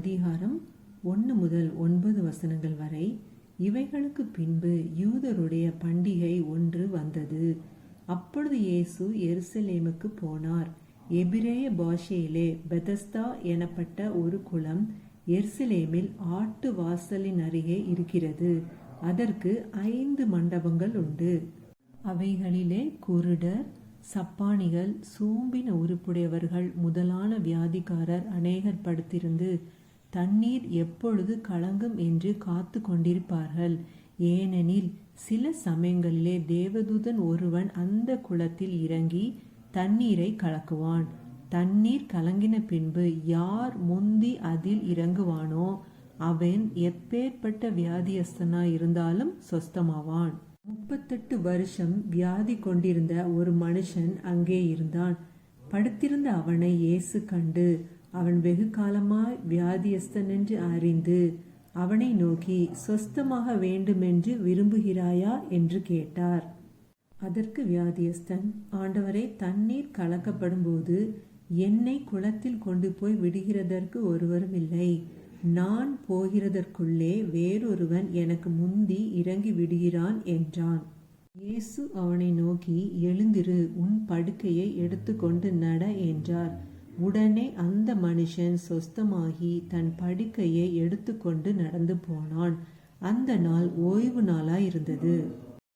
அதிகாரம் 1 முதல் 9 வசனங்கள் வரை. இவைகளுக்கு பின்பு யூதருடைய பண்டிகை ஒன்று வந்தது. அப்பொழுது இயேசு எருசலேமுக்கு போனார். எபிரேய பாஷையிலே பெதஸ்தா எனப்பட்ட ஒரு குளம் எருசலேமில் ஆட்டு வாசலின் அருகே இருக்கிறது. அதற்கு 5 மண்டபங்கள் உண்டு. அவைகளிலே குருடர், சப்பானிகள், சூம்பின உறுப்புடையவர்கள் முதலான வியாதிக்காரர் அநேகர் படுத்திருந்து தண்ணீர் எப்பொழுது கலங்கும் என்று காத்து கொண்டிருப்பார்கள். ஏனெனில் சில சமயங்களிலே தேவதூதன் ஒருவன் அந்த குளத்தில் இறங்கி தண்ணீரை கலக்குவான். தண்ணீர் கலங்கின பின்பு யார் முந்தி அதில் இறங்குவானோ அவன் எப்பேற்பட்ட வியாதியஸ்தனாய் இருந்தாலும் சொஸ்தமாவான். 38 வருஷம் வியாதி கொண்டிருந்த ஒரு மனுஷன் அங்கே இருந்தான். படுத்திருந்த அவனை இயேசு கண்டு அவன் வெகு காலமாய் வியாதியஸ்தன் என்று அறிந்து அவனை நோக்கி, சொஸ்தமாக வேண்டுமென்று விரும்புகிறாயா என்று கேட்டார். அதற்கு வியாதியஸ்தன், ஆண்டவரே, தண்ணீர் கலக்கப்படும் போது என்னை குளத்தில் கொண்டு போய் விடுகிறதற்கு ஒருவரும் இல்லை. நான் போகிறதற்குள்ளே வேறொருவன் எனக்கு முந்தி இறங்கி விடுகிறான் என்றான். இயேசு அவனை நோக்கி, எழுந்திரு, உன் படுக்கையை எடுத்துக்கொண்டு நட என்றார். உடனே அந்த மனுஷன் சொஸ்தமாகி தன் படுக்கையை எடுத்துக்கொண்டு நடந்து போனான். அந்த நாள் ஓய்வு நாளாயிருந்தது.